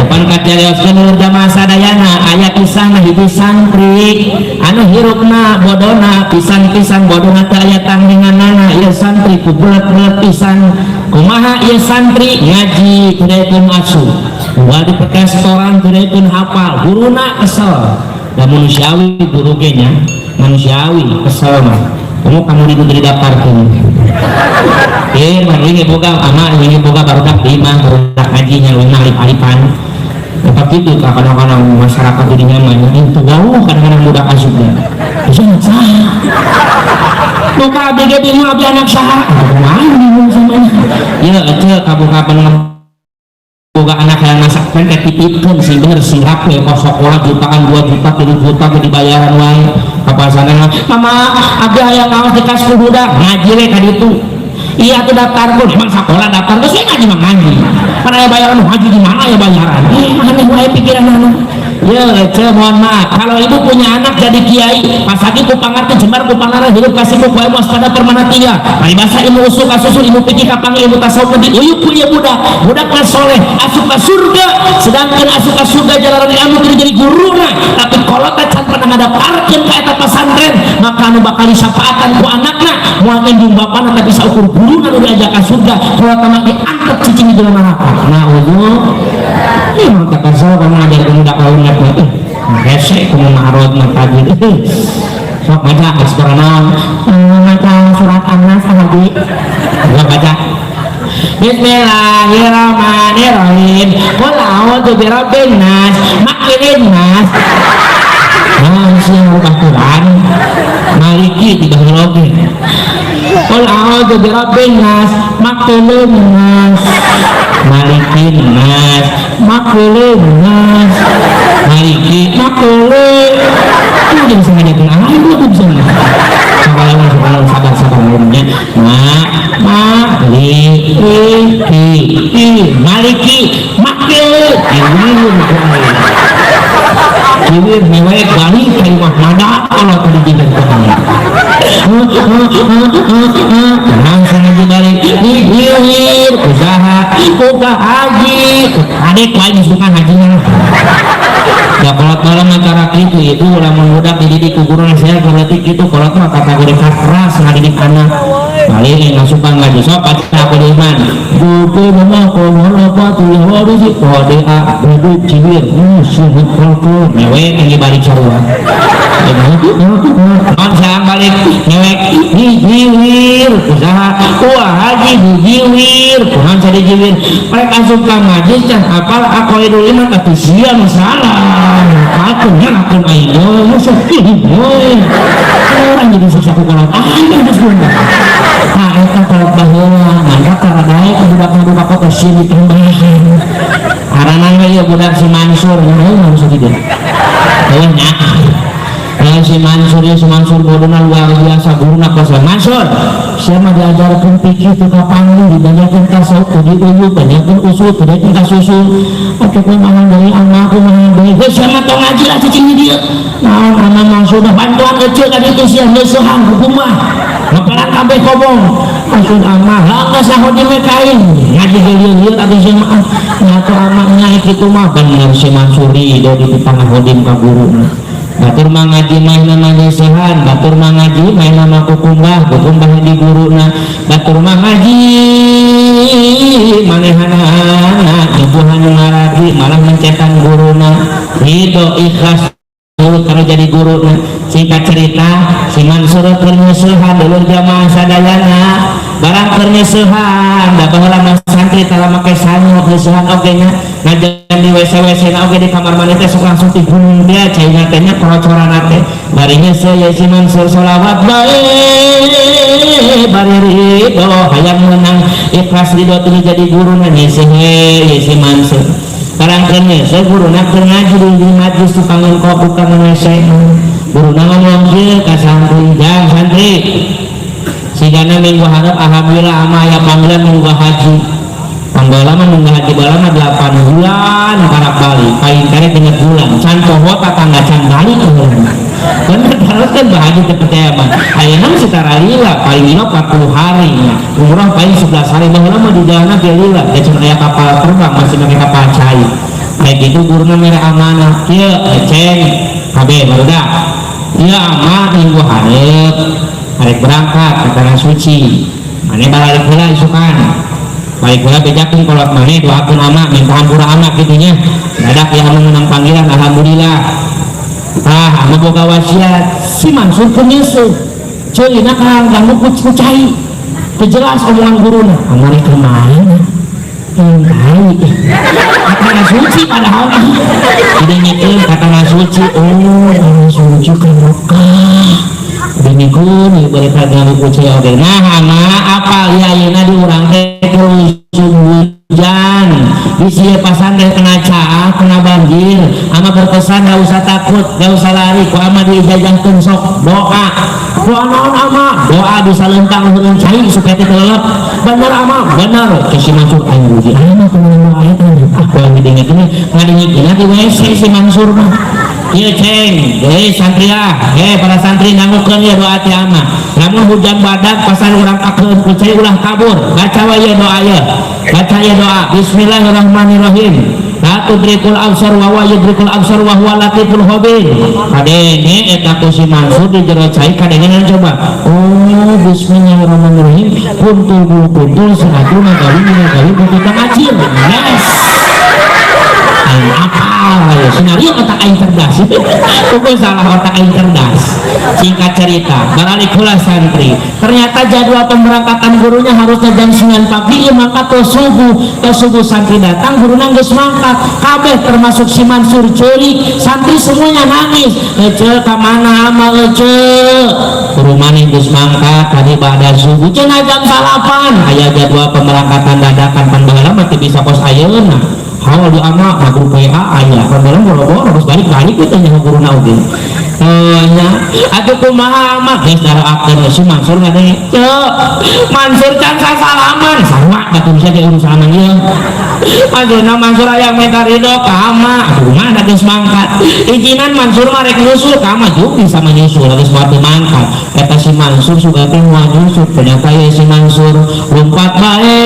pangkat jarioskeun lur jamaah sadayana aya kisah hiji santri anu hirupna bodona pisan-pisan bodona teh aya tangninganana ieu santri ku belet-belet pisan kumaha ieu santri ngaji kudekeun asuh ulah di restoran kudekeun hafal guruna kesel da manusiawi guru ge nya manusiawi kesel mah kamu diberi daftarkeun mah ini boga ama ini boga barudak di imah barudak hajinya lu alip-alipan tapi itu kadang-kadang masyarakat di nyaman itu gaul kadang-kadang budak asupnya bisa saha muka abdi ge bingung abdi anak saha kumaha bingung samanya ieu ece kabupaten boga anak yang masak pendek dititipkeun sih bener sih rapi kos sekolah jutaan 2 juta 3 juta dibayaran wae kapasana mama abdi aya ngaos di kas budak ngaji we ka ditu iya tuh daftar pun emang sekolah daftar terus saya ngaji mah ngaji karena ya bayaran haji di mana ya bayaran aneh wae pikiran anu ya mohon maaf kalau ibu punya anak jadi kiai pas lagi ku pangarteu jembar ku pangarah hidup kasih ku wae waspada permanatiya bari basa ilmu usul kasusul ilmu fikih kapangi ilmu tasawuf di uyup punya budak mah soleh asup ka surga sedangkan asup ka surga jalaran ilmu teu jadi guruna tapi kolot can pernah ngadaptarkeun ka eta pesantren maka anu bakal disapaatan ku anakna moal ngendung bapana tapi saukur guruna nu diajak ka surga kalau tamak diangkat cicing di dalam neraka nah ini mah tak kasar kamu ngajarkeun budak laun hese kumaha ma'rod mah tadi sok baca asbara naon maca surat An-Nas tadi enggak baca Bismillahirrahmanirrahim qul a'udzu birabbin nas malikin nas sing buka Quran maliki tidak logi qul a'udzu birabbin nas maqlun nas malikin nas maqlun nas maliki maqlun itu jadi sengaja kenal itu bisa sabar umumnya maliki maqlun kiwir mewek balik kayu mahmada kalau tadi jidat ketanya langsung aja balik hilir usaha buka haji adik lain bukan hajinya ya kolot malam acara itu ulama muda dididik kuguran saya berarti itu kolot mah kategori keras ngadidik anak paling yang suka ngaji sok baca aku di iman buku rumah kolot apa tuh harus kode a buku cibir suhu kolot mewek yang dibalik sarua langsung balik mewek dijiwir usaha wah haji dijiwir kurang jadi jiwir mereka suka ngaji dan apal aku idul iman tapi siang salah aku nyalakan ayo musuh boy orang jadi sesuatu kalau ada semua nah itu kalau bahwa maka karena naik budak kota sini tambahan karena ya budak si Mansur maksud dia banyak si Mansur bodona luar biasa guruna kosa Mansur saya mah diajarkan pikir itu kapan dibanyakin tasawuf diuyup banyakin usul banyakin kasusul oke pun mahal dari anakku mahal dari saya mah tau ngaji lah cicingnya dia nah anak sudah bantuan kecil kan itu sih ngesuhan hukumah ngapain kabeh kobong maksud amah lah sahodi mekain ngaji geliat atau si maaf nyatu amahnya itu mah bener si Mansuri dari tanah hodim ka guru batur mangaji main nama desehan batur mangaji main nama kukumbah di guruna batur mangaji manehana ibuhan ngaraji malah mencetan guruna itu ikhlas dulu kalau jadi guruna singkat cerita si Mansur permusuhan dulu jamaah sadayana barang permusuhan dah baheula santri tala make sanyo permusuhan oge nya ngajan di WC na oge di kamar mandi teh sok langsung dibunuh dia cai teh nya korocoran teh bari saya si Mansur sholawat bae bari ridho hayang menang ikhlas ridho teh jadi guruna nya si Mansur barang saya guruna keur ngaji di majlis tukang kopi ka WC guruna ngomong kieu ka santri jang santri sigana minggu harap alhamdulillah ama aya panggilan minggu haji panggilan minggu haji balama 8 bulan karak bali paling kare 3 bulan can poho tatangga can bali bener harus kan bahagia percaya mah ayeuna setara lila paling 40 hari umrah paling 11 hari baheula mah di jalan ge lila da aya kapal terbang masih pakai kapal cair kayak gitu guruna mere amanah kieu ceng kabeh barudak ieu ama minggu hareup arek berangkat ka tanah suci mane balik heula isukan balik heula bejakeun kolot mane doakeun ama minta hampura ama kitunya dadak ya menang panggilan alhamdulillah ama boga wasiat si Mansur penyusup ceulina ka ganggu kucai kejelas omongan guruna amari kemana kata suci padahal tidak nyekel kata suci suci kan Mekah dinikun mereka ganggu kucai oke nah apa liayina diurang terus hujan bisi pasantren kena caah kena banjir ama berpesan gak usah takut gak usah lari ku ama diijajahkeun sok doa naon ama doa bisa lentang heureun cai supaya teu lelep bener ama bener si Mansur anu uji ama kumaha doa eta aku yang didengekeun ngadengikeun di WC si Mansur mah ieu ceng santria para santri nangukeun ya doa ti ama lamun hujan badak pasan urang kakeun ku cai ulah kabur baca we ieu doa ieu baca ieu doa bismillahirrahmanirrahim la tudrikul absar wa huwa yudrikul absar wa huwa latiful khabir kadenge eta ku si Mansur di jero cai kadengenan coba bismillahirrahmanirrahim kuntul sanatuna gawi kuntul ngajil yes apa ya senario otak aing cerdas pokoknya salah otak aing cerdas singkat cerita balik pula santri ternyata jadwal pemberangkatan gurunya harusnya jam 9 pagi maka ke subuh santri datang gurunya geus mangkat kabeh termasuk si Mansur ceuli santri semuanya nangis ece kamana ama ece guru maneh geus mangkat tadi pada subuh cenah jam 8 aya jadwal pemberangkatan dadakan pan baheula mah teu bisa pos ayeuna hal di ama maghrib PA aya padahal boro-boro harus balik itu nya guruna oge nya atuh kumaha mah geus daraakeun si Mansur ngadenge ceu Mansur can sasalaman sarua batu bisa ge urus salaman ieu ajeuna Mansur aya minta ridho ka ama aduh mah geus mangkat ijinan Mansur mah rek nyusul ka ama juga bisa menyusul geus batu mangkat eta si Mansur suga teh moal nyusul ternyata ya si Mansur lompat bae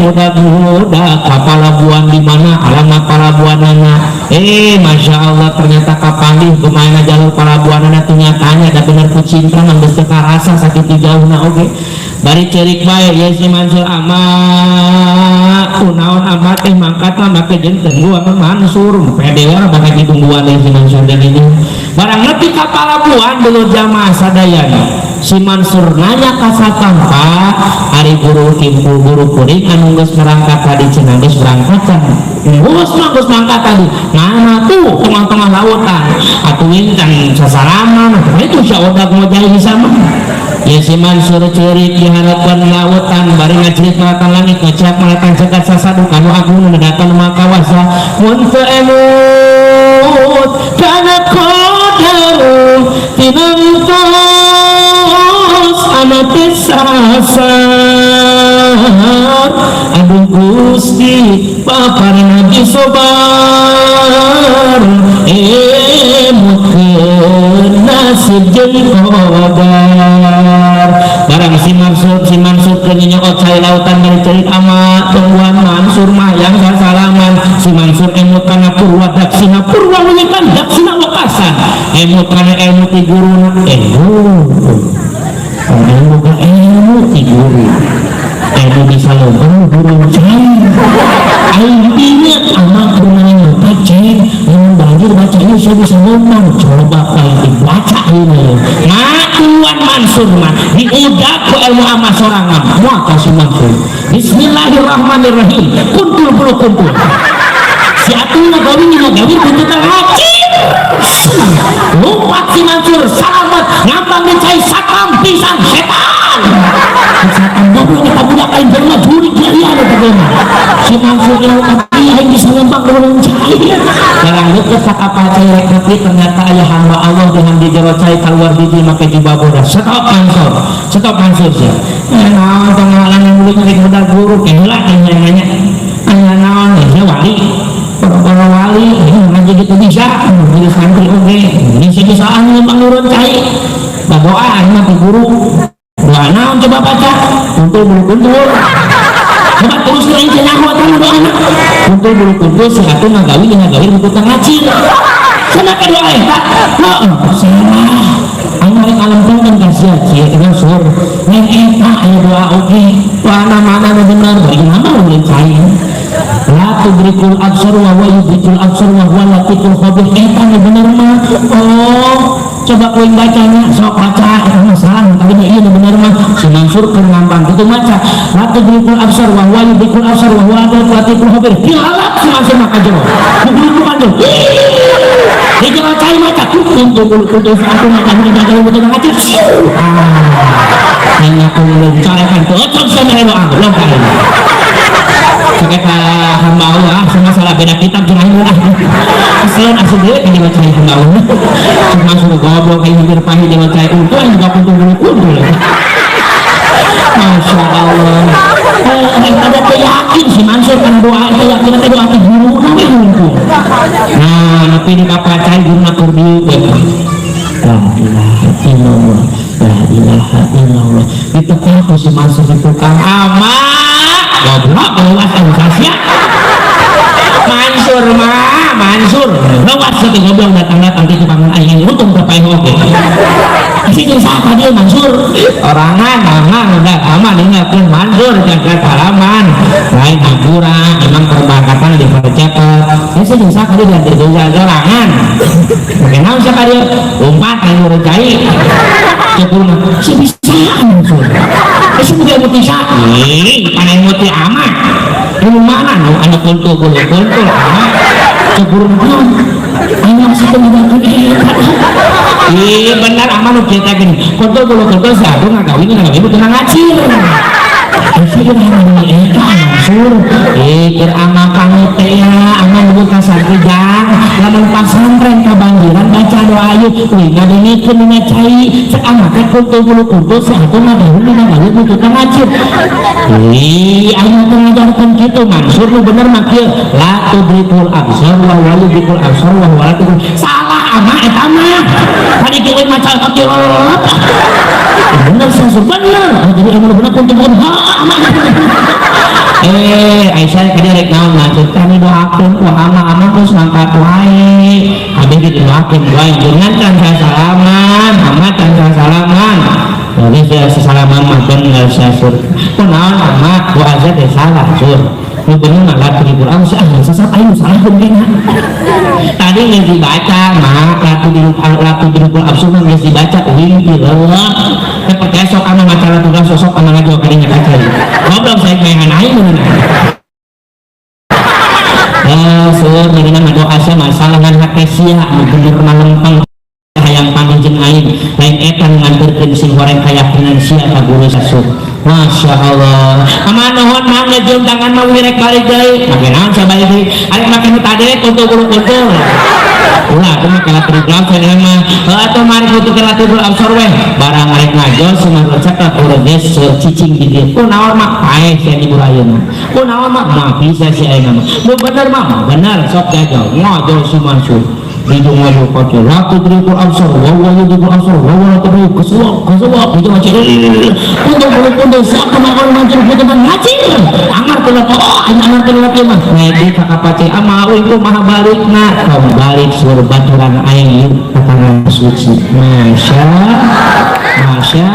budak-budak palabuhan di mana alamat palabuhanana masya Allah ternyata kapanggih kemana jalur palabuhanana ternyatanya ada bener kucinta nanggeus teu karasa sakit jauhna oge bari cerik bae ya si Mansur ama kunaon ama teh mangkat mah make jeung tunggu ama Mansur pede we bakal ditungguan si Mansur dan ini barang nepi ka palabuhan dulu jamaah sadayana si Mansur nanya ka satpam Pak hari guru timpul guru kuring anu geus berangkat tadi cenah geus berangkat can geus mangkat tadi mana tuh tengah-tengah lautan atuhin can sasalaman itu saodak mojahi sama ya si Mansur ceurik di harapan lautan bari ngajrit malatan langit ngajak malatan cegat sasadu kanu agung mendatang makawasa mun teu emut kana qadaru tinangtos anatis sasar aduh Gusti papar nabi sobar mungkin nasib jeung qadar barang si Mansur keuninya ocai lautan dari cerit ama tungguan Mansur mah yang sasalaman si Mansur emut kana purwa daksina menyekan daksina wakasan emut kana emut ti guruna ilmu ke ilmu ti guru ilmu bisa lomba guru ceng aing inget ama guruna lupa ceng yang banjir baca ini saya bisa lomba coba paling dibaca ini Tuan Mansur mah diudak ku ilmu ama sorangan mual kasih Mansur bismillahirrahmanirrahim kuntul si atunya gawi kuntul ngacir lompat si Mansur selamat ngambang mencai sakam pisang setan setan goblok kita budak lain berma jurik dia ada bagaimana si Mansur yang yang bisa ngembang dengan mencai barang deket sakapal cai rekrepi ternyata ayah hamba Allah dengan di jero cai keluar di maka jubah bodas stop Mansur sih naon pengenalan yang dulu nyari budak guru kehilah yang nanya naon ya wali para wali ngaji gitu bisa jadi santri oke ini bisa ngembang nurun cai berdoa mati guru doa naon coba baca kuntul coba terus lain cenah doa kuntul bulu kuntul satu ngagawi bukutan ngacir sana kedua eta salah aing alam kan kasih cie sur neng eta aya doa oge mana bener bagi nama ulin cai la tudrikul absar wa yudrikul absar wa huwa latiful khabir eta bener mah coba koin bacanya sok baca itu masalah tapi ini bener mah si Mansur keur ngambang kitu maca la tudrikul absar wa huwa yudrikul absar wa huwa latiful khabir dialat si Mansur mah kajero begitu kan dia jangan cai maca untuk aku makan jaga betul ngaji hanya aku mencarikan cocok sama lo belum kali sekitar hamba Allah masalah beda kitab jangan selain asal dia kan dia cai hamba Allah cuma suruh goblok kayak hampir pahit dia cai untuk yang juga kuntul Masya Allah ada yakin si Mansur kan doa itu yakin ada doa ke guru nah tapi di kapacai guru nakur diu la ilaha illallah la ilaha illallah itu aku si Mansur itu kang amat goblok keluas organisasi Mansur lewas satu goblok datang di tukang aing untung terpaih oke si siapa dia Mansur orangan udah aman ingatkan Mansur jaga halaman lain agura emang perbakatan di percepat si siapa dia dari orangan kenal siapa dia umpat aing urujai cepurna si bisa Mansur si bisa mutisa panai muti amat ini mana no anak kuntul amat cepurna aing masih penyebakan iya benar aman lu kita gini kontol satu ngagawin itu tenang ngacir saya namanya eta Mansur kir ama kamu teh aman dulu kasar kejang lamun pasantren kebanjiran baca doa ayu wina dengekeun dina cai cek ama teh kumpul satu ngagawin itu tenang ngacir ayo ngajarkeun kitu Mansur lu bener mah kieu la tudrikul absar wa yudrikul absar wa huwa latiful salah ama eta mah tadi kieu maca kakirot bener Mansur bener jadi emang bener kumpul Aisyah kada rek naon lanjut kami doakeun ku ama terus ngangkat wae habis didoakeun wae jangan kan salaman amat kan salaman jadi saya salaman mah bener Sur kunaon amat ku aja teh salah Sur nu bener mah lati di Quran sesat aing salah bener tadi geus dibaca mah lati di Quran absurd geus dibaca Allah percaya sok anu masalah tugas sosok anu ngajo kadinya kaca goblok saya main aing bener Sur jadi nama doa saya masalah ngan hake sia bener malempeng hayang panggil jeung aing lain eta nganterkeun sing goreng kayak sia ka guru Sur Masya Allah aman nuhun mah ngejeum tangan mah wirek balik deui make naon sabalik deui ari make nu tadi kuntul ulah itu mah kalatir absar mah atau mari kudu kalatir absar weh barang arek ngajos cenah recep ka urang cicing di dieu kunaon mah paeh sia di burayeuna kunaon mah bisa si ayeuna mah nu bener mah bener sok jaga ngajos si Mansur hidung wajah pakai laku drikul absar wawah drikul absar wawah terus kesuap itu macam untuk siapa makan Mansur itu ngacir amar kelapa mah ngedi kakak pace ama itu maha balik nak kamu balik suruh baturan aing kata suci Masya